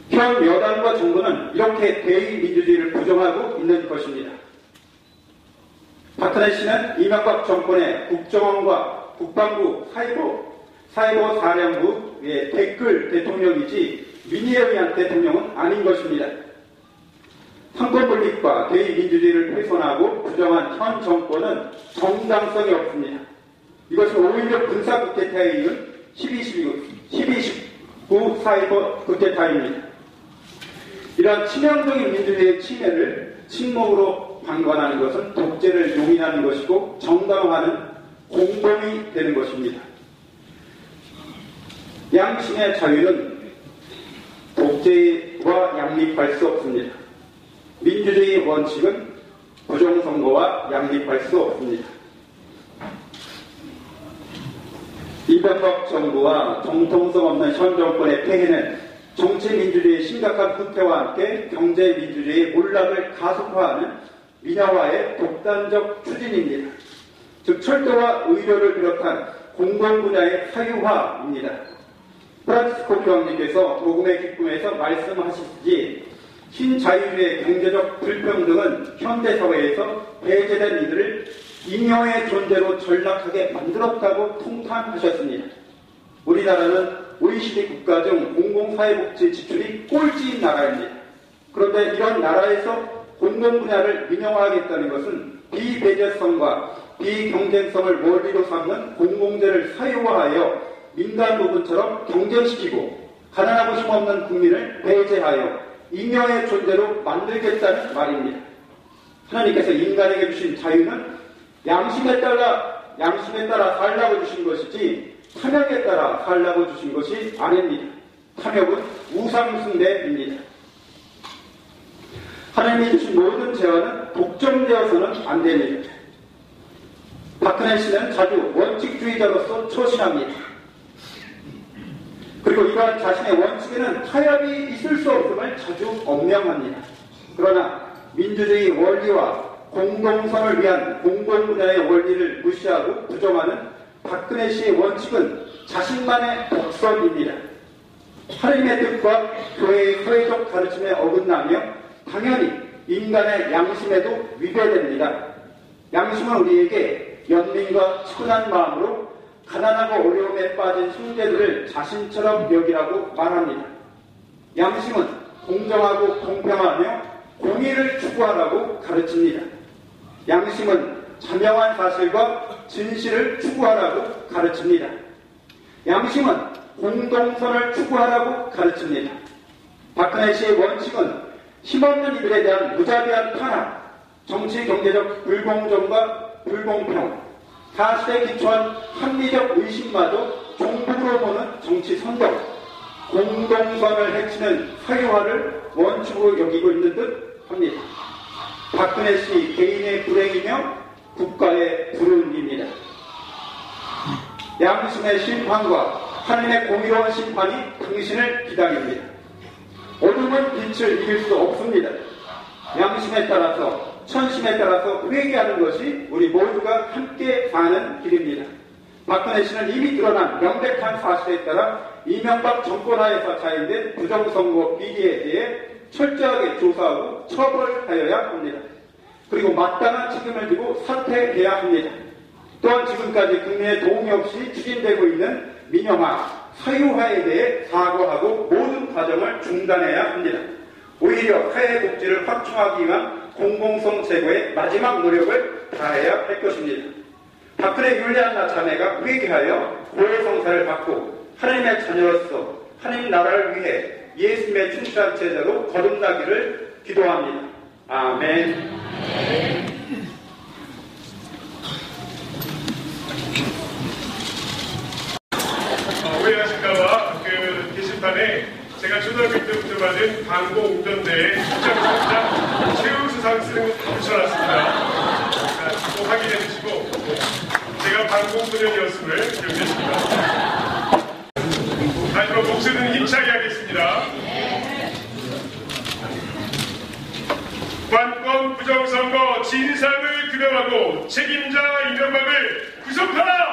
현 여당과 정부는 이렇게 대의민주주의를 부정하고 있는 것입니다. 박근혜 씨는 이명박 정권의 국정원과 국방부 사이버 사령부의 댓글 대통령이지 민의에 의한 대통령은 아닌 것입니다. 상권 분립과 대의민주주의를 훼손하고 부정한 현 정권은 정당성이 없습니다. 이것이 오히려 군사 쿠데타에 이은 12.19 사이버 쿠데타입니다. 이러한 치명적인 민주주의의 침해를 침묵으로 방관하는 것은 독재를 용인하는 것이고 정당화하는 공범이 되는 것입니다. 양심의 자유는 독재와 양립할 수 없습니다. 민주주의 원칙은 부정선거와 양립할 수 없습니다. 이명박 정부와 정통성 없는 현 정권의 폐해는 정치민주주의의 심각한 후퇴와 함께 경제민주주의의 몰락을 가속화하는 민영화의 독단적 추진입니다. 즉 철도와 의료를 비롯한 공공분야의 사유화입니다. 프란치스코 교황님께서 복음의 기쁨에서 말씀하시듯이 신자유주의의 경제적 불평등은 현대사회에서 배제된 이들을 잉여의 존재로 전락하게 만들었다고 통탄하셨습니다. 우리나라는 OECD 국가 중 공공사회복지 지출이 꼴찌인 나라입니다. 그런데 이런 나라에서 공공분야를 민영화하겠다는 것은 비배제성과 비경쟁성을 원리로 삼는 공공재를 사유화하여 민간 부분처럼 경쟁시키고 가난하고 힘없는 국민을 배제하여 잉여의 존재로 만들겠다는 말입니다. 하나님께서 인간에게 주신 자유는 양심에 따라 살라고 주신 것이지 탐욕에 따라 살라고 주신 것이 아닙니다. 탐욕은 우상숭배입니다. 하나님이 주신 모든 재화는 독점되어서는 안 됩니다. 박근혜 씨는 자주 원칙주의자로서 초신합니다. 그리고 이러한 자신의 원칙에는 타협이 있을 수 없음을 자주 언명합니다. 그러나 민주주의 원리와 공동선을 위한 공공분야의 원리를 무시하고 부정하는 박근혜 씨의 원칙은 자신만의 독선입니다. 하나님의 뜻과 교회의 사회적 가르침에 어긋나며 당연히 인간의 양심에도 위배됩니다. 양심은 우리에게 연민과 측은한 마음으로 가난하고 어려움에 빠진 형제들을 자신처럼 여기라고 말합니다. 양심은 공정하고 공평하며 공의를 추구하라고 가르칩니다. 양심은 자명한 사실과 진실을 추구하라고 가르칩니다. 양심은 공동선을 추구하라고 가르칩니다. 박근혜 씨의 원칙은 힘없는 이들에 대한 무자비한 탄압, 정치 경제적 불공정과 불공평, 사실에 기초한 합리적 의심마저 종북으로 보는 정치 선정, 공동선을 해치는 사유화를 원칙으로 여기고 있는 듯 합니다. 박근혜 씨 개인의 불행이며 국가의 불운입니다. 양심의 심판과 하나님의 공의로운 심판이 당신을 기다립니다. 어둠은 빛을 이길 수 없습니다. 양심에 따라서 천심에 따라서 회개하는 것이 우리 모두가 함께 사는 길입니다. 박근혜 씨는 이미 드러난 명백한 사실에 따라 이명박 정권 하에서 자행된 부정선거 비리에 대해 철저하게 조사하고 처벌하여야 합니다. 그리고 마땅한 책임을 지고 사퇴해야 합니다. 또한 지금까지 국민의 도움이 없이 추진되고 있는 민영화, 사유화에 대해 사과하고 모든 과정을 중단해야 합니다. 오히려 사회 복지를 확충하기 위한 공공성 제고의 마지막 노력을 다해야 할 것입니다. 박근혜 율리안나 자매가 회개하여 고해성사를 받고 하나님의 자녀로서 하나님 나라를 위해 예수님의 충실한 제자로 거듭나기를 기도합니다. 아멘. 오해하실까봐 그 게시판에 제가 초등학교 때부터 받은 광고 운전대에 국장선장 최우수상 쓰는 거 붙여놨습니다. 꼭 확인해 주시고 제가 광고 소년이었음을 기억해 주십니다. 마지막 목소리는 힘차게 하겠습니다. 관권 부정선거 진상을 규명하고 책임자 이명박을 구속하라!